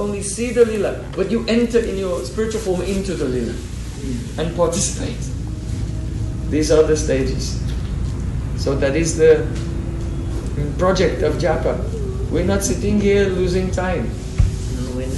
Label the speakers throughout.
Speaker 1: only see the lila, but you enter in your spiritual form into the lila and participate. These are the stages. So that is the project of japa. We're not sitting here losing time.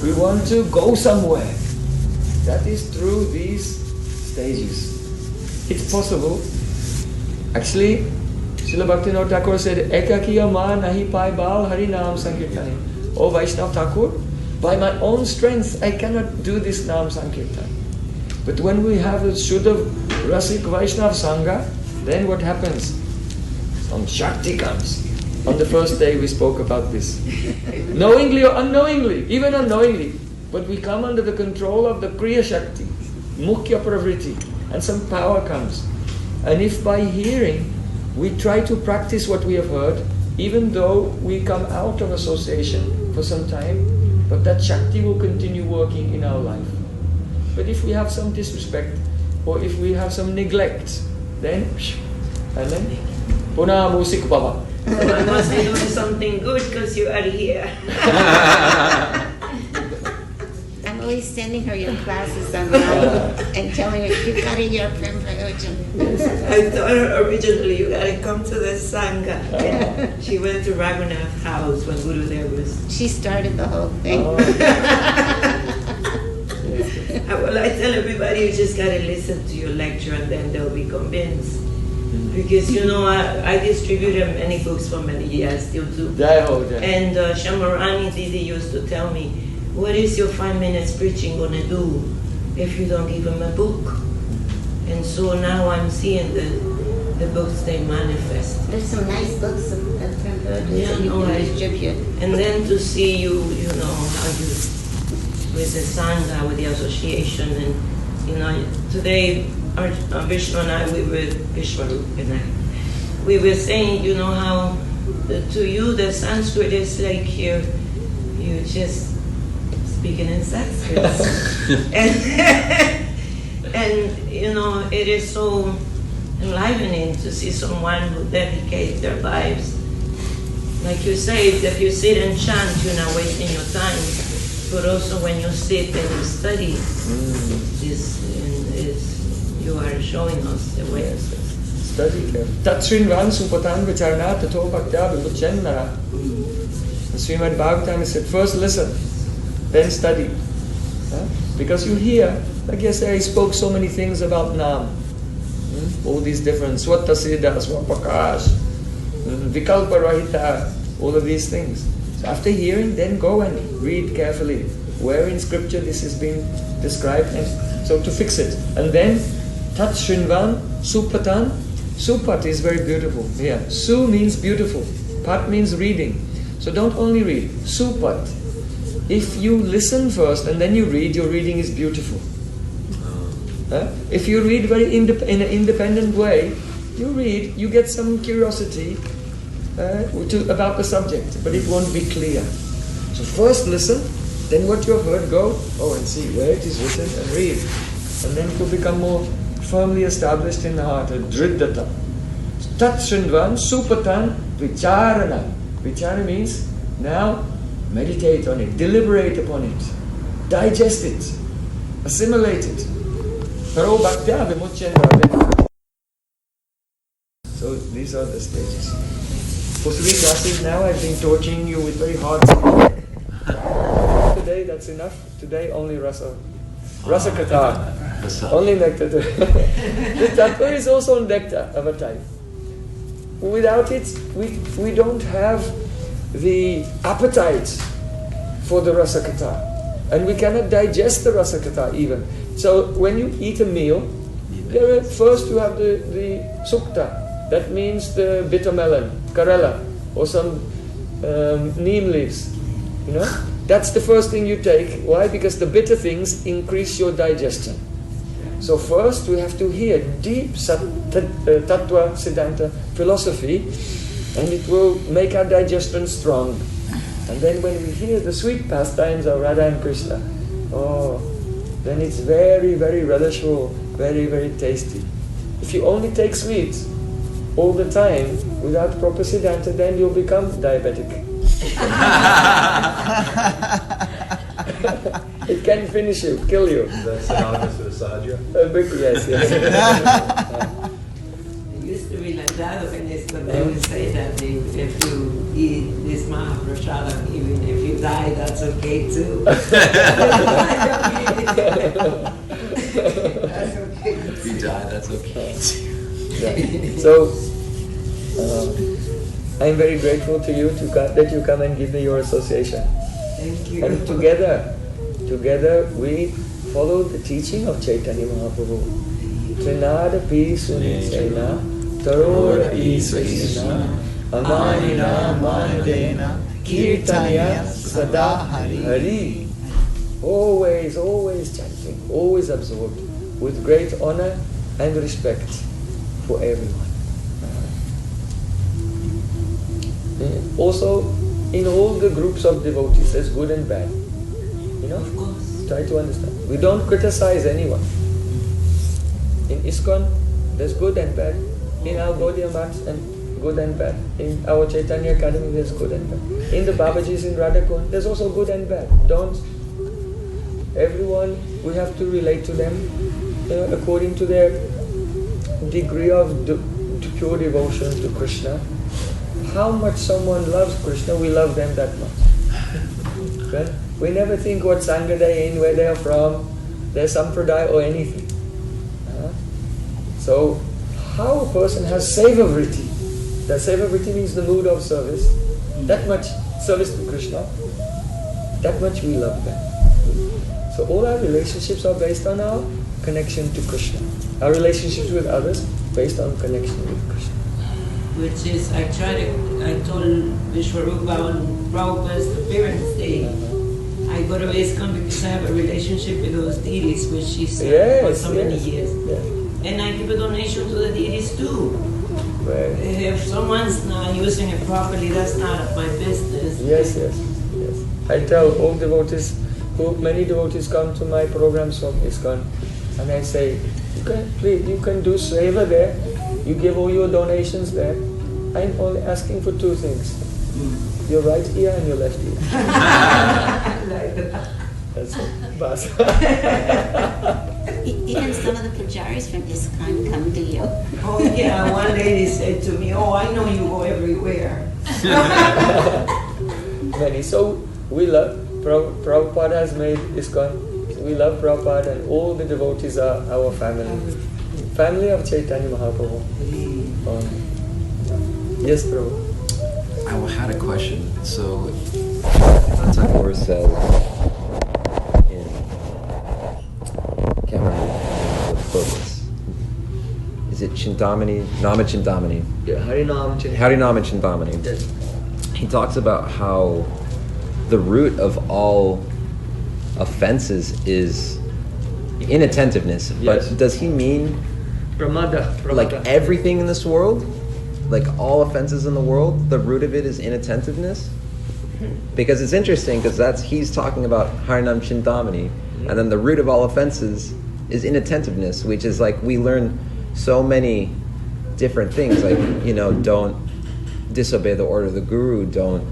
Speaker 1: We want to go somewhere. That is through these stages. It's possible. Actually, Srila Bhaktivinoda Thakur said, Ekakiya ma nahi pai bal hari naam sankirtani. Oh Vaishnav Thakur, by my own strength I cannot do this naam sankirtan. But when we have a Shuddha Rasik Vaishnav Sangha, then what happens? Some Shakti comes. On the first day we spoke about this. Knowingly or unknowingly, even unknowingly. But we come under the control of the Kriya Shakti, Mukhya Pravritti, and some power comes. And if by hearing we try to practice what we have heard, even though we come out of association for some time, but that Shakti will continue working in our life. But if we have some disrespect, or if we have some neglect, then, and then, Puna Musik Baba.
Speaker 2: So I must be doing something good because you are here.
Speaker 3: I'm always sending her your classes online and telling her, you gotta hear Prem Prayojan.
Speaker 2: I told her originally, you gotta come to the Sangha. And she went to Raghunath's house when Gurudev was...
Speaker 3: She started the whole thing.
Speaker 1: Oh.
Speaker 2: Well, I tell everybody, you just gotta listen to your lecture and then they'll be convinced. Because, you know, I distributed many books for many years, still do. And Shamarani Didi used to tell me, what is your 5 minutes preaching going to do if you don't give them a book? And so now I'm seeing the books, they manifest.
Speaker 3: There's some nice books of Prem Prayojan
Speaker 2: that
Speaker 3: you can distribute.
Speaker 2: And then to see you know, how you, with the Sangha, with the association, and, you know, today, Vishnu and I, we were saying, you know, how to you the Sanskrit is like you just speaking in Sanskrit. and you know, it is so enlivening to see someone who dedicates their lives. Like you say, if you sit and chant, you're not wasting your time. But also when you sit and you study, you are showing us the way.
Speaker 1: Study. Tat Srinvan Supatan Vicharna Tato Bhakta Vimuchenara. The Srimad Bhagavatam said, first listen, then study. Because you hear, like yesterday I spoke so many things about Nam. All these different Swata Siddha, Swapakash, Vikalpa Rahita, all of these things. So after hearing, then go and read carefully where in scripture this is being described, and so to fix it. And then Tat Srinvan Supatan. Supat is very beautiful. Yeah. Su means beautiful. Pat means reading. So don't only read. Supat. If you listen first and then you read, your reading is beautiful. If you read very in an independent way, you read, you get some curiosity about the subject, but it won't be clear. So first listen, then what you have heard, go and see where it is written and read. And then it will become more firmly established in the heart, a driddhata. Tat Shrindvan Supatan Vicharana. Vichara means now meditate on it, deliberate upon it, digest it, assimilate it. So these are the stages. For 3 classes now I've been torturing you with very hard speech. Today that's enough. Today only rasa. Rasa kata. Only nectar. The tattva is also nectar of a type. Without it, we don't have the appetite for the rasa kata. And we cannot digest the rasa kata even. So when you eat a meal, first you have the sukta. That means the bitter melon, karela, or some neem leaves. You know, that's the first thing you take. Why? Because the bitter things increase your digestion. So first we have to hear deep tattva, siddhanta, philosophy, and it will make our digestion strong. And then when we hear the sweet pastimes of Radha and Krishna, then it's very, very relishful, very, very tasty. If you only take sweets all the time without proper siddhanta, then you'll become diabetic. It can finish you, kill you.
Speaker 4: Is that synonymous with Asadya?
Speaker 1: Yes.
Speaker 2: It used to be like that, and they would say that if you eat this Mahaprashadam, even if you die, that's okay too. That's okay.
Speaker 5: If you die, that's okay.
Speaker 1: So, I'm very grateful to you that you come and give me your association.
Speaker 2: Thank you.
Speaker 1: And together we follow the teaching of Chaitanya Mahaprabhu. Trinada pi sunicena, tarora pi svaisena, amanina manadena, kirtanya sada hari. Always chanting, always absorbed, with great honor and respect for everyone. Also, in all the groups of devotees, there's good and bad.
Speaker 2: Of course.
Speaker 1: Try to understand. We don't criticize anyone. In ISKCON, there's good and bad. In our Gaudiya Maths, and good and bad. In our Chaitanya Academy, there's good and bad. In the Babajis in Radhakund, there's also good and bad. Everyone, we have to relate to them according to their degree of pure devotion to Krishna. How much someone loves Krishna, we love them that much. Right? We never think what Sangha they're in, where they're from, their sampradaya or anything. So, how a person has seva vritti, that seva vritti means the mood of service, that much service to Krishna, that much we love them. So all our relationships are based on our connection to Krishna. Our relationships with others based on connection with Krishna.
Speaker 2: Which is, I told Vishwarupa on Prabhupada's appearance day, I go to ISKCON because I have a relationship with those deities which she served for so many years.
Speaker 1: Yes.
Speaker 2: And I give a donation to the deities too.
Speaker 1: Right.
Speaker 2: If someone's not using it properly, that's not my business.
Speaker 1: Yes. I tell all devotees, many devotees come to my programs from ISKCON, and I say, you can do seva there, you give all your donations there. I'm only asking for two things. Your right ear and your left ear. That's it. Bas.
Speaker 3: Even some of the pujaris from ISKCON come to you.
Speaker 2: Oh yeah, one lady said to me, "Oh, I know you go everywhere."
Speaker 1: Many. So we love, Prabhupada has made ISKCON. We love Prabhupada, and all the devotees are our family. Family of Chaitanya Mahaprabhu. Yes, Prabhu.
Speaker 5: I had a question. So, Thakur says in, can't remember what book is it Chintamani, Nama Chintamani?
Speaker 1: Yeah, Harinam Chintamani.
Speaker 5: Harinam Chintamani.
Speaker 1: Yes.
Speaker 5: He talks about how the root of all offenses is inattentiveness.
Speaker 1: Yes.
Speaker 5: But does he mean
Speaker 1: Pramada.
Speaker 5: like everything in this world? Like all offenses in the world, the root of it is inattentiveness? Because it's interesting, because he's talking about Harinam Chintamani, and then the root of all offenses is inattentiveness, which is like we learn so many different things, like, don't disobey the order of the Guru, don't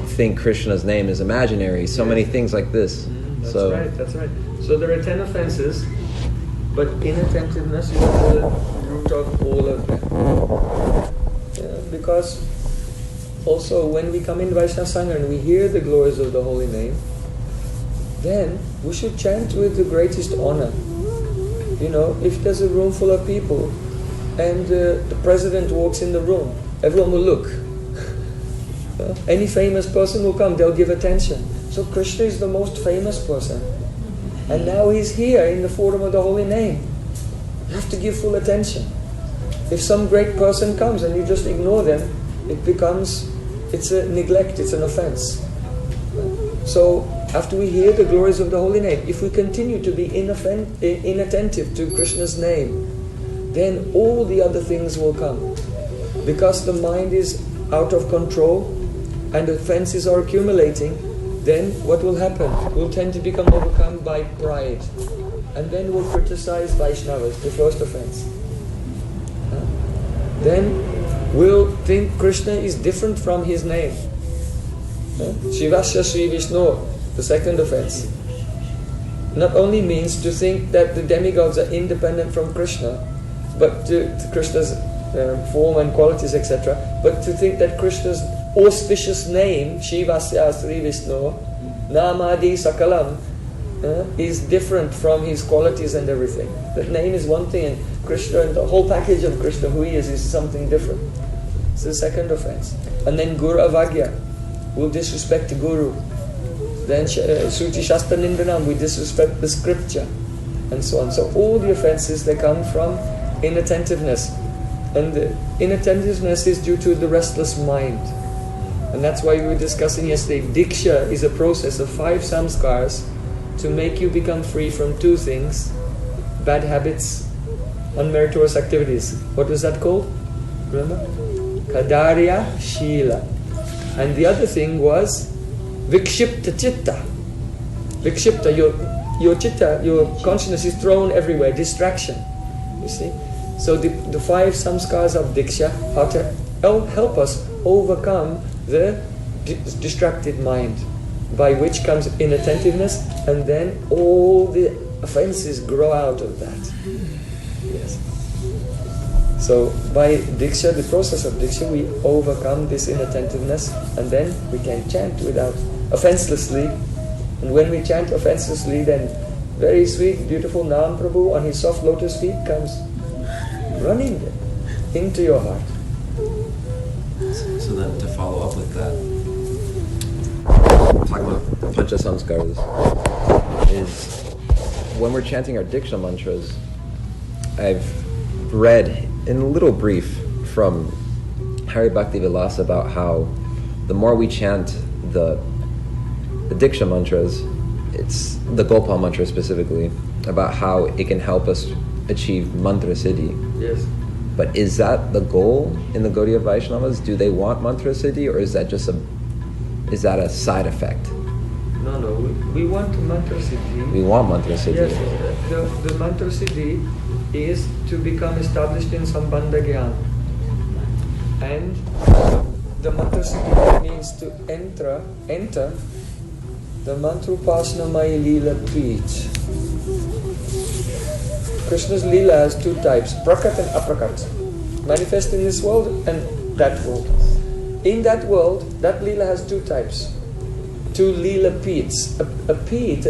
Speaker 5: think Krishna's name is imaginary, so many things like this.
Speaker 1: That's right. So there are 10 offenses, but inattentiveness is the root of all of them. Because also when we come in Vaishnava Sangha and we hear the glories of the holy name, then we should chant with the greatest honor. If there's a room full of people and the president walks in the room, everyone will look. Any famous person will come, they'll give attention. So Krishna is the most famous person. And now he's here in the forum of the holy name. You have to give full attention. If some great person comes and you just ignore them, it's a neglect, it's an offense. So after we hear the glories of the holy name, if we continue to be inattentive to Krishna's name, then all the other things will come. Because the mind is out of control and offenses are accumulating, then what will happen? We'll tend to become overcome by pride. And then we'll criticize Vaishnavas, the first offense. Then we'll think Krishna is different from his name. Shivasya Sri Vishnu, The second offense. Not only means to think that the demigods are independent from Krishna, but to Krishna's form and qualities, etc., but to think that Krishna's auspicious name, Shivasya Sri Vishnu, Namadi Sakalam, is different from his qualities and everything. That name is one thing, and Krishna and the whole package of Krishna, who he is something different. It's the second offense. And then Guru Avagya, will disrespect the Guru. Then Shruti Shastra Nindranam, we disrespect the scripture, and so on. So all the offenses, they come from inattentiveness. And the inattentiveness is due to the restless mind. And that's why we were discussing yesterday, Diksha is a process of 5 samskars to make you become free from 2 things: bad habits, unmeritorious activities. What was that called? Remember? Kadarya Shila. And the other thing was Vikshipta Chitta. Vikshipta, your chitta, your consciousness is thrown everywhere, distraction. You see? So the 5 samskars of Diksha are to help us overcome the distracted mind, by which comes inattentiveness, and then all the offenses grow out of that. Yes. So by Diksha, the process of Diksha, we overcome this inattentiveness, and then we can chant without offenselessly. And when we chant offenselessly, then very sweet, beautiful Nam Prabhu on his soft lotus feet comes running into your heart.
Speaker 5: So then to follow up with that, talking about Pancha Samskaras, is when we're chanting our Diksha mantras, I've read in a little brief from Hari Bhakti Vilasa about how the more we chant the Diksha mantras, it's the Gopal mantra specifically, about how it can help us achieve mantra siddhi.
Speaker 1: Yes.
Speaker 5: But is that the goal in the Gaudiya Vaishnavas? Do they want mantra siddhi, or is that just is that a side effect?
Speaker 1: No, we want mantra siddhi.
Speaker 5: We want mantra siddhi.
Speaker 1: Yes, the mantra siddhi is to become established in Sambandha Gyan. And the mantra siddhi means to enter the Mantrupasnamaya Leela Preach. Krishna's Leela has 2 types, Prakat and Aprakat, manifest in this world and that world. In that world, that Leela has 2 types, 2 Leela Peets. A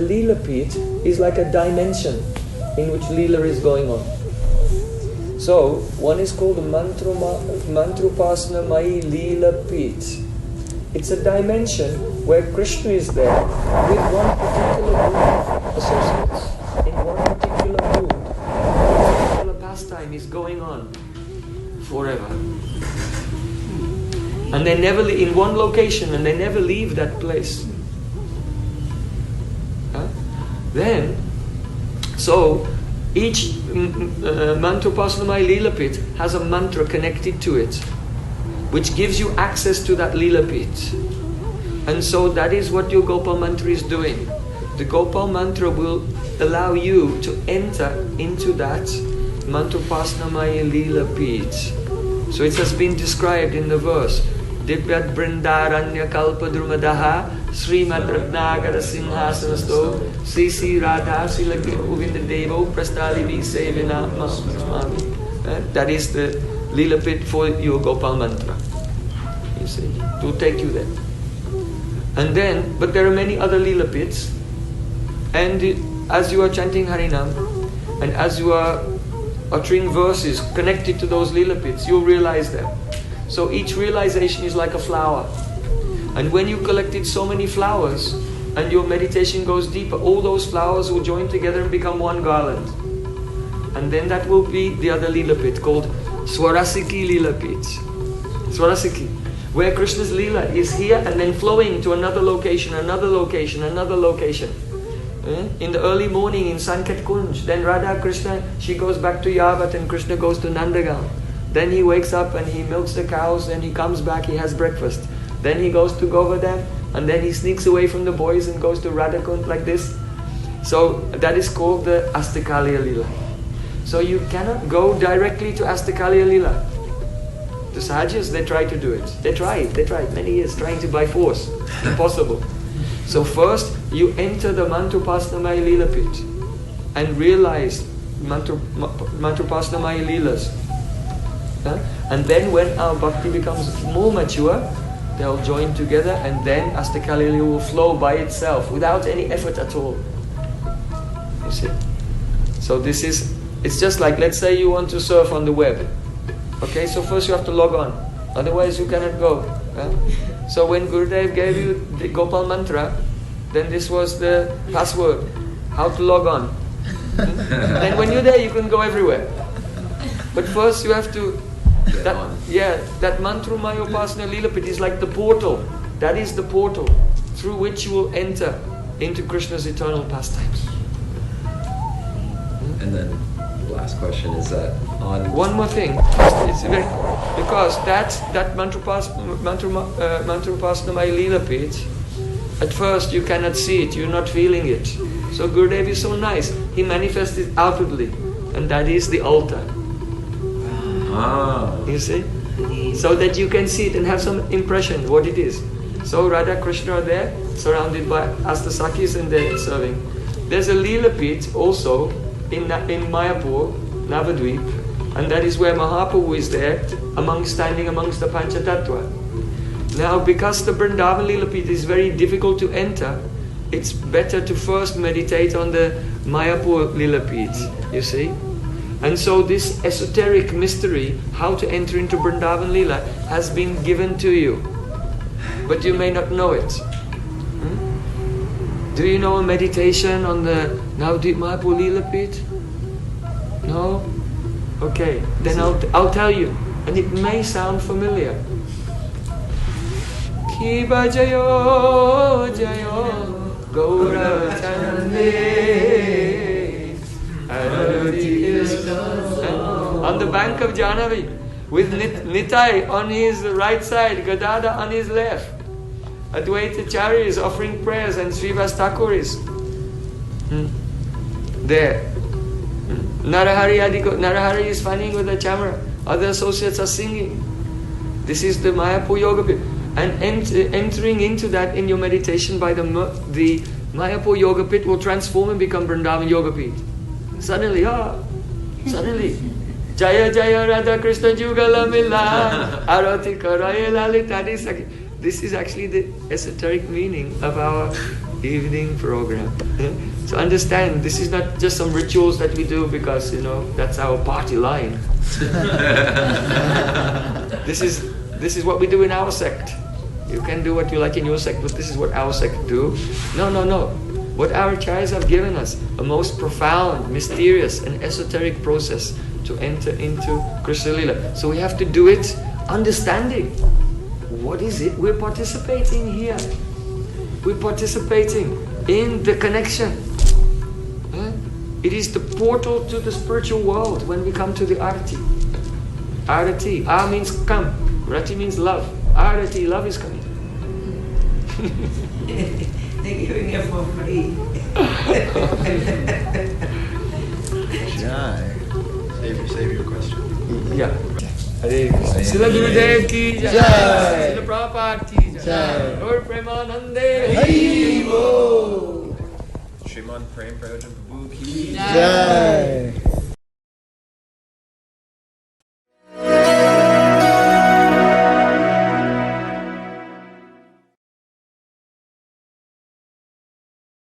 Speaker 1: Leela Peet is like a dimension in which Leela is going on. So, one is called the Mantrupasnamaya Leela Peet. It's a dimension where Krishna is there with one particular group of associates, in one particular mood. One particular pastime is going on forever. And they never in one location, and they never leave that place. So each Mantrupasnamaya Leela Pit has a mantra connected to it, which gives you access to that Leela Pit. And so that is what your Gopal mantra is doing. The Gopal mantra will allow you to enter into that Mantrupasnamaya Leela Pit. So it has been described in the verse, Divyat Brindaranya Kalpa Drumadaha Srimad Ratnagara Simhasanasto Sri Radha Silaki Uvinda Devo Prastalivi Sevina Mahaswami. That is the Leela Pit for your Gopal mantra. You see, to take you there. And then, but there are many other Leela Pits, and as you are chanting Harinam, and as you are uttering verses connected to those Leela Pits, you realize them. So each realization is like a flower. And when you collected so many flowers, and your meditation goes deeper, all those flowers will join together and become one garland. And then that will be the other Leela Pit called Swarasiki Leela Pit. Swarasiki, where Krishna's Leela is here and then flowing to another location, another location, another location. In the early morning in Sanket Kunj, then Radha Krishna, she goes back to Yavat and Krishna goes to Nandagan. Then he wakes up and he milks the cows, then he comes back, he has breakfast. Then he goes to Govardhan, and then he sneaks away from the boys and goes to Radhakund like this. So that is called the Astakalya Leela. So you cannot go directly to Astakalya Leela. The Sahajas, they try to do it. They tried many years, trying to by force. Impossible. So first you enter the Mantrapasnamaya Leela pit and realize Mantrapasnamaya Leelas. And then when our bhakti becomes more mature, they'll join together, and then Astakali Leela will flow by itself without any effort at all. You see? So it's just like, let's say you want to surf on the web. Okay, so first you have to log on, otherwise you cannot go. So when Gurudev gave you the Gopal mantra, then this was the password, how to log on. Then when you're there, you can go everywhere. But first you have to, that mantra Mayopasana Leela pit is like the portal. That is the portal through which you will enter into Krishna's eternal pastimes.
Speaker 5: And then the last question is that on...
Speaker 1: One more thing, because that Mantrapasnamaya Leela pit, at first you cannot see it, you're not feeling it. So Gurudev is so nice, he manifests it outwardly, and that is the altar. You see? So that you can see it and have some impression what it is. So Radha Krishna are there, surrounded by Astasakis, and they're serving. There's a Leela pit also in Mayapur, Navadvip, and that is where Mahaprabhu is there, standing amongst the Panchatattva. Now, because the Vrindavan Leela pit is very difficult to enter, it's better to first meditate on the Mayapur Leela pit, you see? And so this esoteric mystery, how to enter into Vrindavan Leela, has been given to you. But you may not know it. Do you know a meditation on the Navadvip Mayapur Leela pit? No? Okay, then I'll tell you. And it may sound familiar. Kiba Jayo Jayo Gaura Chande on the bank of Jahnavi, with Nitai on his right side, Gadada on his left. Advaita Chari is offering prayers, and Srivas Thakur is there. Narahari is fanning with a chamara. Other associates are singing. This is the Mayapur Yoga pit. And entering into that in your meditation by the Mayapur Yoga pit will transform and become Vrindavan Yoga pit. Suddenly, Jaya Jaya Radha Krishna Jugala Milan Arati Karaya Lalitadi Sakhi. This is actually the esoteric meaning of our evening program. So understand, this is not just some rituals that we do because, that's our party line. This is what we do in our sect. You can do what you like in your sect, but this is what our sect do. No. What our acharyas have given us, a most profound, mysterious and esoteric process to enter into Krishna Lila. So we have to do it understanding. What is it we're participating here? We're participating in the connection. It is the portal to the spiritual world when we come to the Arati. Arati. A means come. Rati means love. Arati, love is coming.
Speaker 2: They're giving it for free.
Speaker 4: Save your question.
Speaker 1: Yeah. Hare Krishna. Srila Gurudev ki jai. Srila Prabhupada ki jai. Lord Premanande. Hari Bo.
Speaker 4: Shriman Prem Prayojan Prabhu ki
Speaker 6: jai.